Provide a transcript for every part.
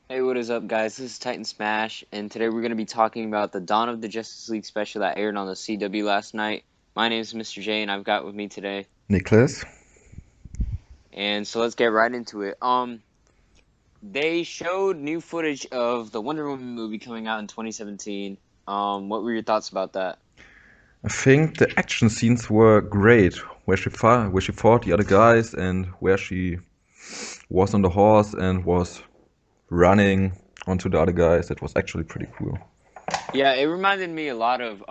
Hey, what is up, guys? This is Titan Smash, and today we're going to be talking about the Dawn of the Justice League special that aired on the CW last night. My name is Mr. J, and I've got with me today. Nicholas? And so let's get right into it. They showed new footage of the Wonder Woman movie coming out in 2017. What were your thoughts about that? I think the action scenes were great, where she fought the other guys and where she was on the horse and was running onto the other guys. That was actually pretty cool. Yeah, it reminded me a lot of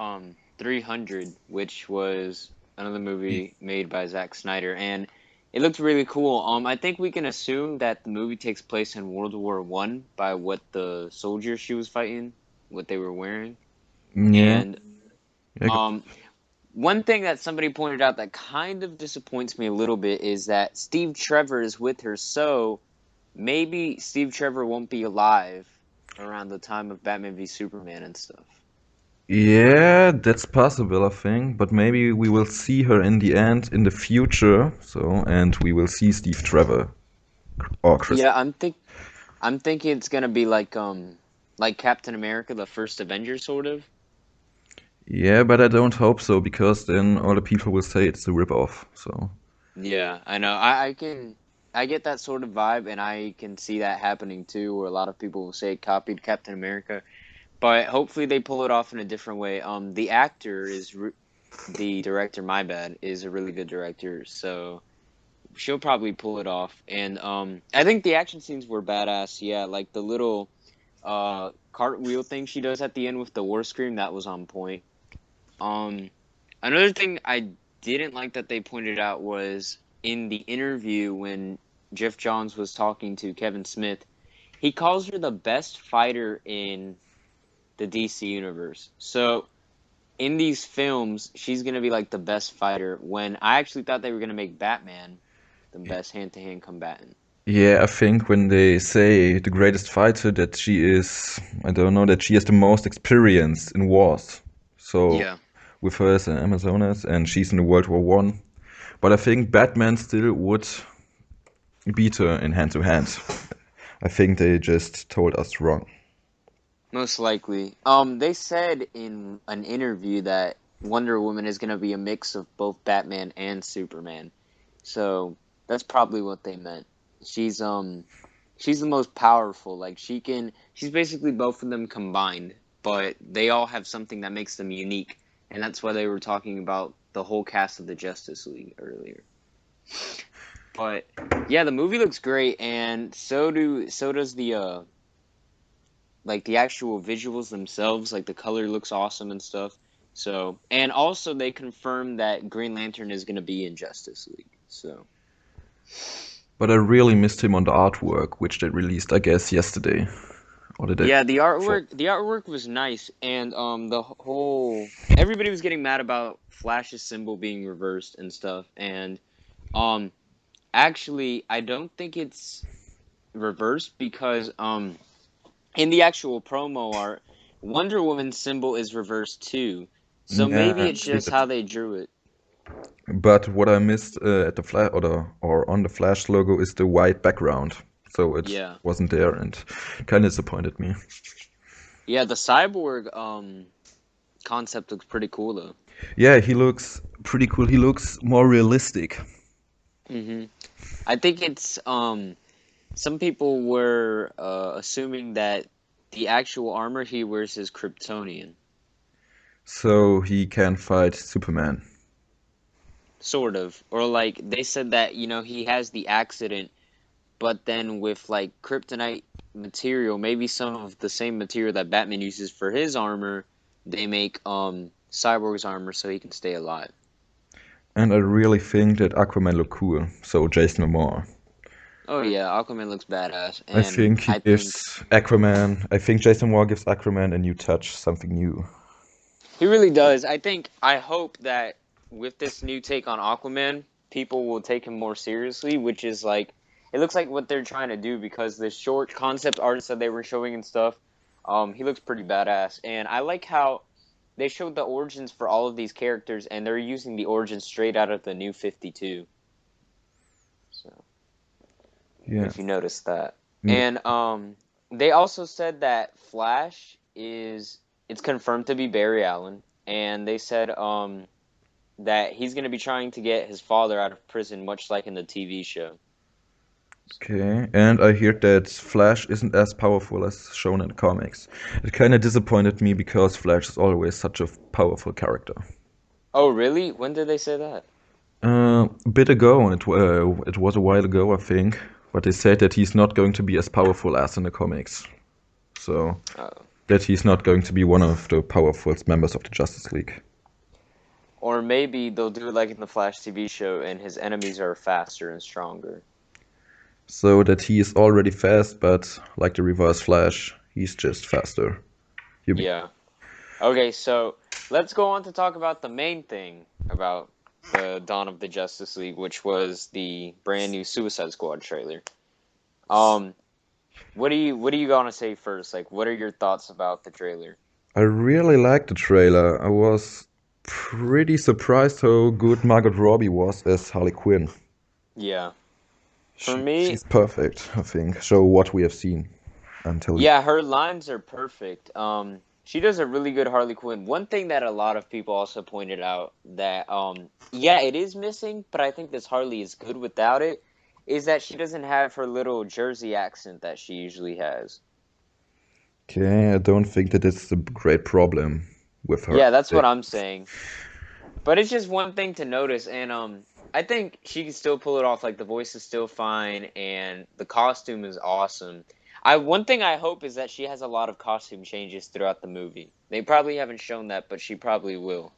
300, which was another Y- movie made by Zack Snyder, and it looked really cool. I think we can assume that the movie takes place in World War One by what the soldiers she was fighting, what they were wearing, Yeah, and yeah, um, one thing that somebody pointed out that kind of disappoints me a little bit is that Steve Trevor is with her, so maybe Steve Trevor won't be alive around the time of Batman v Superman and stuff. yeah, that's possible, I think. But maybe we will see her in the end in the future. So, and we will see Steve Trevor or Chris. Yeah, I'm thinking it's gonna be like Captain America, the first Avenger, sort of. Yeah, but I don't hope so because then all the people will say it's a rip-off. So. Yeah, I know. I get that sort of vibe, and I can see that happening too, where a lot of people will say it copied Captain America, but hopefully they pull it off in a different way. The actor the director. My bad, is a really good director, so she'll probably pull it off. And I think the action scenes were badass. Yeah, like the little cartwheel thing she does at the end with the war scream, that was on point. Um, Another thing I didn't like that they pointed out was in the interview when Jeff Johns was talking to Kevin Smith, he calls her the best fighter in the DC universe. So in these films, she's gonna be like the best fighter. When I actually thought they were gonna make Batman the best hand-to-hand combatant. Yeah, I think when they say the greatest fighter that she is, I don't know, that she has the most experience in wars. So Yeah. with her as an Amazonas and she's in the World War One. But I think Batman still would beat her in hand to hand. I think they just told us wrong. Most likely. They said in an interview that Wonder Woman is going to be a mix of both Batman and Superman. So that's probably what they meant. She's she's the most powerful. Like she's basically both of them combined, but they all have something that makes them unique. And that's why they were talking about the whole cast of the Justice League earlier. But yeah, the movie looks great, and so does the like the actual visuals themselves, like the color looks awesome and stuff. So, and also they confirmed that Green Lantern is going to be in Justice League. So, But I really missed him on the artwork, which they released, I guess, yesterday. Or the day yeah, before. the artwork was nice, and the whole everybody was getting mad about Flash's symbol being reversed and stuff, and um actually I don't think it's reversed because in the actual promo art, Wonder Woman's symbol is reversed too. So Yeah, maybe I it's think just that's. how they drew it. But what I missed at the Flash or on the Flash logo is the white background, so it Yeah. wasn't there and kind of disappointed me. Yeah, the cyborg concept looks pretty cool though. Yeah, he looks pretty cool. He looks more realistic. I think it's some people were assuming that the actual armor he wears is Kryptonian, So he can fight Superman. sort of. Or like they said that, he has the accident, but then with like kryptonite material, maybe some of the same material that Batman uses for his armor, they make Cyborg's armor so he can stay alive. And I really think that Aquaman look cool. So Jason Momoa. Oh yeah, Aquaman looks badass, I and think he I think gives Aquaman. I think Jason Momoa gives Aquaman a new touch, something new. he really does. I hope that with this new take on Aquaman, people will take him more seriously, which is like it looks like what they're trying to do because the short concept arts that they were showing and stuff, he looks pretty badass. And I like how they showed the origins for all of these characters and they're using the origins straight out of the new 52. So, Yeah. if you notice that. Yeah. And they also said that Flash is it's confirmed to be Barry Allen, and they said that he's going to be trying to get his father out of prison, much like in the TV show. Okay, and I heard that Flash isn't as powerful as shown in the comics. It kind of disappointed me because Flash is always such a powerful character. Oh, really? When did they say that? A bit ago, it was a while ago, I think, but they said that he's not going to be as powerful as in the comics. So Oh. that he's not going to be one of the powerful members of the Justice League. Or maybe they'll do it like in the Flash TV show, and his enemies are faster and stronger. So that he is already fast, but like the Reverse Flash, he's just faster. You be Yeah. Okay, so let's go on to talk about the main thing about the Dawn of the Justice League, which was the brand new Suicide Squad trailer. Um, what do you gonna say first? Like, what are your thoughts about the trailer? I really liked the trailer. I was pretty surprised how good Margot Robbie was as Harley Quinn. Yeah. For She's me, perfect, I think. So what we have seen until yeah, her lines are perfect. She does a really good Harley Quinn. One thing that a lot of people also pointed out that yeah, it is missing, but I think this Harley is good without it, is that she doesn't have her little Jersey accent that she usually has. okay, I don't think that it's a great problem with her. Yeah, that's what I'm saying. But it's just one thing to notice, and I think she can still pull it off. Like the voice is still fine, and the costume is awesome. One thing I hope is that she has a lot of costume changes throughout the movie. They probably haven't shown that, but she probably will.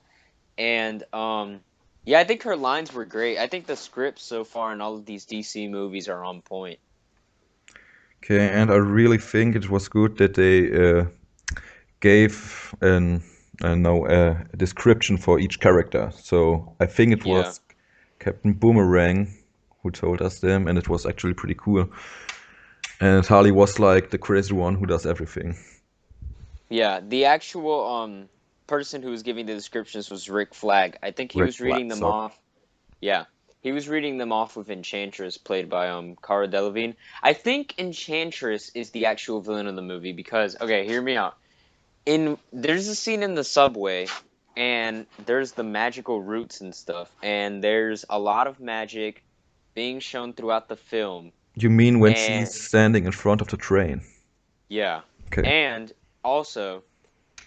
And yeah, I think her lines were great. I think the scripts so far in all of these DC movies are on point. Okay, and I really think it was good that they gave a description for each character. So I think it Yeah. was Captain Boomerang who told us them, and it was actually pretty cool. And Harley was like the crazy one who does everything. Yeah, the actual person who was giving the descriptions was Rick Flag. I think he Red was flag, reading them sorry. off. Yeah, he was reading them off with Enchantress, played by Cara Delevingne. I think Enchantress is the actual villain of the movie because okay, hear me out. There's a scene in the subway, and there's the magical roots and stuff, and there's a lot of magic being shown throughout the film, You mean when and she's standing in front of the train? yeah, Okay. and also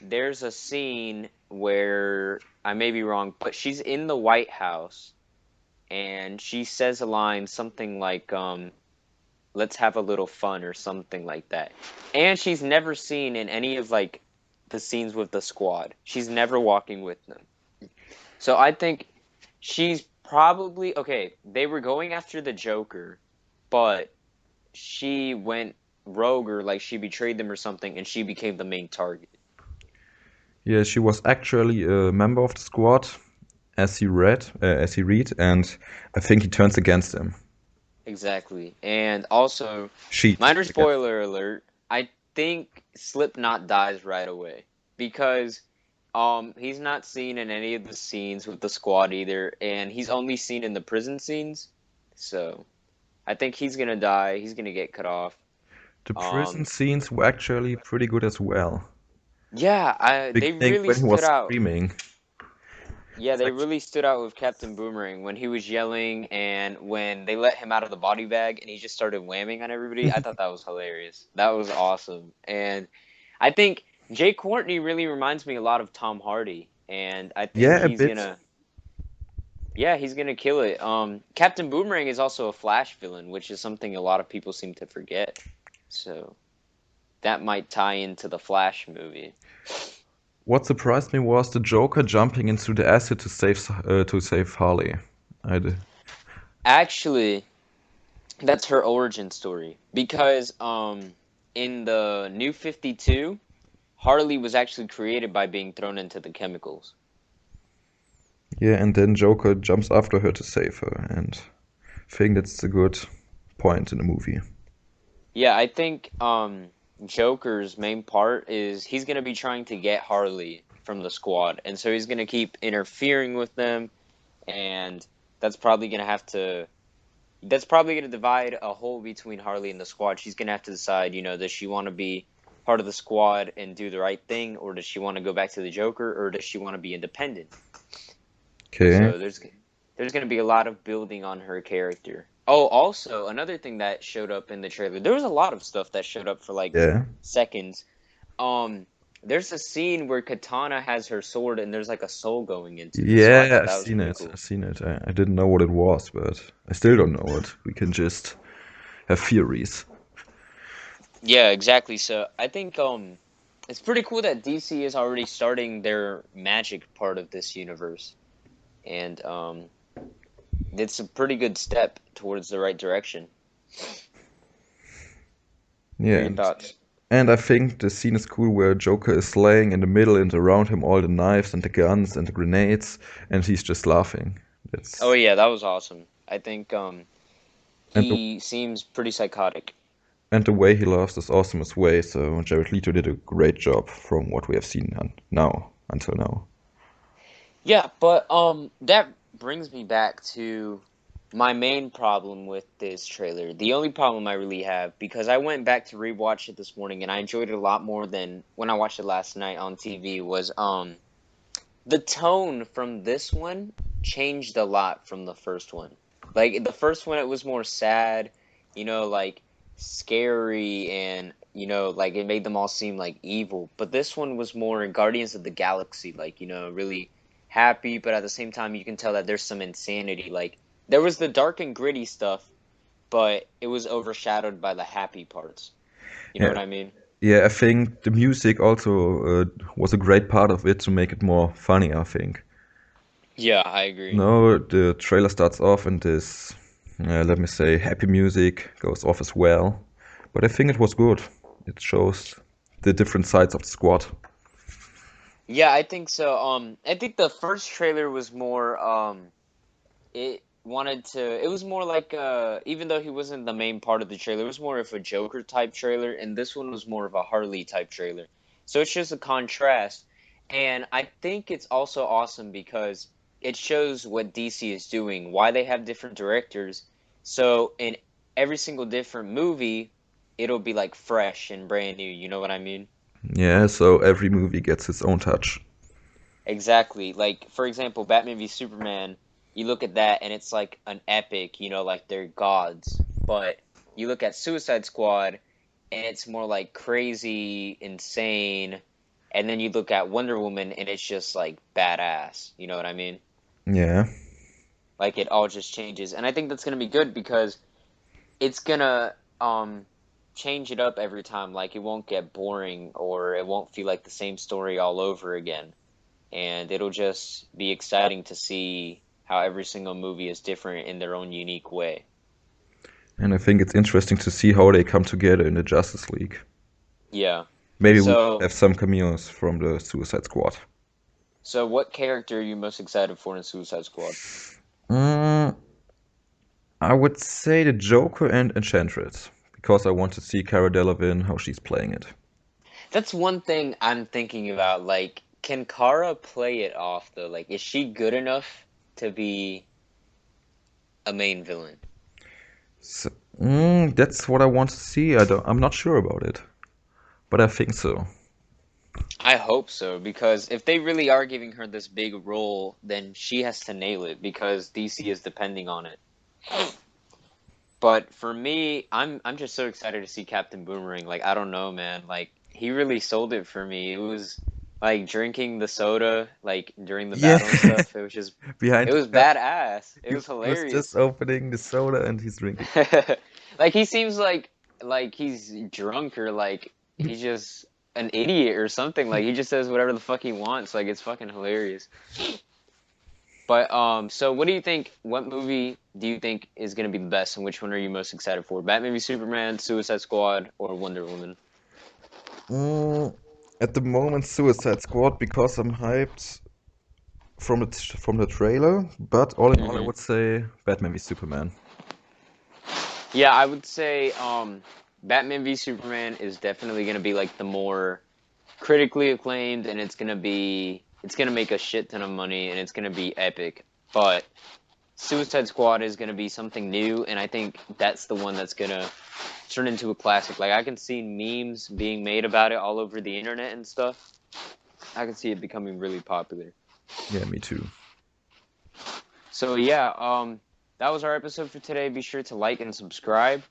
there's a scene where I may be wrong, but she's in the White House and she says a line something like let's have a little fun or something like that. And she's never seen in any of like the scenes with the squad. She's never walking with them. So I think she's probably okay, they were going after the Joker, but she went rogue or like she betrayed them or something and she became the main target. Yeah, she was actually a member of the squad, as he read, and I think he turns against him. Exactly. And also, She minor turns against him. spoiler alert, I think Slipknot dies right away because he's not seen in any of the scenes with the squad either, and he's only seen in the prison scenes. So, I think he's gonna die. He's gonna get cut off. The prison Um scenes were actually pretty good as well. yeah, they Beginning really when he stood was out. screaming. Yeah, It's they actually really stood out with Captain Boomerang when he was yelling and when they let him out of the body bag and he just started whamming on everybody. I thought that was hilarious. That was awesome. And I think Jay Courtney really reminds me a lot of Tom Hardy. And I think yeah, a bit. yeah, he's gonna kill it. Captain Boomerang is also a Flash villain, which is something a lot of people seem to forget. So that might tie into the Flash movie. What surprised me was the Joker jumping into the acid to save Harley. I d Actually, that's her origin story because in the New 52, Harley was actually created by being thrown into the chemicals. Yeah, and then Joker jumps after her to save her, and I think that's a good point in the movie. Yeah, I think Joker's main part is he's going to be trying to get Harley from the squad, and so he's going to keep interfering with them, and that's probably going to have to that's probably going to divide a hole between Harley and the squad. She's going to have to decide, does she want to be part of the squad and do the right thing, or does she want to go back to the Joker, or does she want to be independent? Okay. So there's going to be a lot of building on her character. Oh, also another thing that showed up in the trailer. There was a lot of stuff that showed up for like Yeah. seconds. Um, there's a scene where Katana has her sword and there's like a soul going into it. So I Yeah, thought I've that was seen pretty it. cool. I've seen it. I didn't know what it was, but I still don't know it. We can just have theories. Yeah, exactly. So I think it's pretty cool that DC is already starting their magic part of this universe. And it's a pretty good step towards the right direction. What Yeah, are your thoughts? and I think the scene is cool where Joker is laying in the middle and around him all the knives and the guns and the grenades, and he's just laughing. Oh That's yeah, that was awesome. I think and the he seems pretty psychotic. and the way he laughs is awesome as well. So Jared Leto did a great job from what we have seen now until now. Yeah, but that brings me back to my main problem with this trailer. The only problem I really have, because I went back to rewatch it this morning and I enjoyed it a lot more than when I watched it last night on TV, was the tone from this one changed a lot from the first one. Like the first one, it was more sad, like scary, and like it made them all seem like evil. But this one was more Guardians of the Galaxy, like really happy, but at the same time, you can tell that there's some insanity. Like there was the dark and gritty stuff, but it was overshadowed by the happy parts. You know Yeah, what I mean? yeah. I think the music also was a great part of it to make it more funny. I think. Yeah, I agree. No, the trailer starts off and this, let me say, happy music goes off as well. But I think it was good. It shows the different sides of the squad. Yeah, I think so. I think the first trailer was more it was more like even though he wasn't the main part of the trailer, it was more of a Joker type trailer, and this one was more of a Harley type trailer. So it's just a contrast. And I think it's also awesome because it shows what DC is doing, why they have different directors. So in every single different movie, it'll be like fresh and brand new, you know what I mean? Yeah, so every movie gets its own touch. Exactly. Like, for example, Batman v Superman, you look at that and it's like an epic, like they're gods. But you look at Suicide Squad and it's more like crazy, insane. And then you look at Wonder Woman and it's just like badass. You know what I mean? Yeah, Like it all just changes. And I think that's gonna be good because it's gonna change it up every time. Like it won't get boring or it won't feel like the same story all over again. And it'll just be exciting to see how every single movie is different in their own unique way. and I think it's interesting to see how they come together in the Justice League. Yeah. Maybe we will So, have some cameos from the Suicide Squad. so what character are you most excited for in Suicide Squad? Mm, I would say the Joker and Enchantress, because I want to see Cara Delevingne, how she's playing it. That's one thing I'm thinking about. Like, can Kara play it off though? Like, is she good enough to be a main villain? So, that's what I want to see. I'm not sure about it, but I think so. I hope so, because if they really are giving her this big role, then she has to nail it because DC is depending on it. But for me, I'm just so excited to see Captain Boomerang. Like I don't know, man. Like he really sold it for me. It was like drinking the soda like during the Yeah, battle and stuff. behind It the was gun, badass. It he was was just hilarious. opening the soda and he's drinking. Like he seems like he's drunk or like he's just an idiot or something. Like he just says whatever the fuck he wants. Like it's fucking hilarious. But so what do you think? What movie do you think is gonna be the best, and which one are you most excited for? Batman v Superman, Suicide Squad, or Wonder Woman? Mm, at the moment, Suicide Squad because I'm hyped from the trailer, but all in all, I Hmm. would say Batman v Superman. Yeah, I would say Batman v Superman is definitely gonna be like the more critically acclaimed, and it's gonna make a shit ton of money, and it's gonna be epic. But Suicide Squad is going to be something new, and I think that's the one that's going to turn into a classic. Like, I can see memes being made about it all over the internet and stuff. I can see it becoming really popular. Yeah, me too. So yeah, that was our episode for today. Be sure to like and subscribe.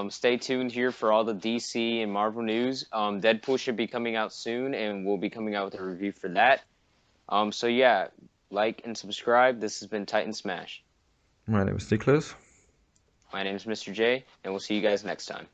Stay tuned here for all the DC and Marvel news. Deadpool should be coming out soon, and we'll be coming out with a review for that. So yeah, like and subscribe. This has been Titan Smash. My name is Nicholas. My name is Mr. J, and we'll see you guys next time.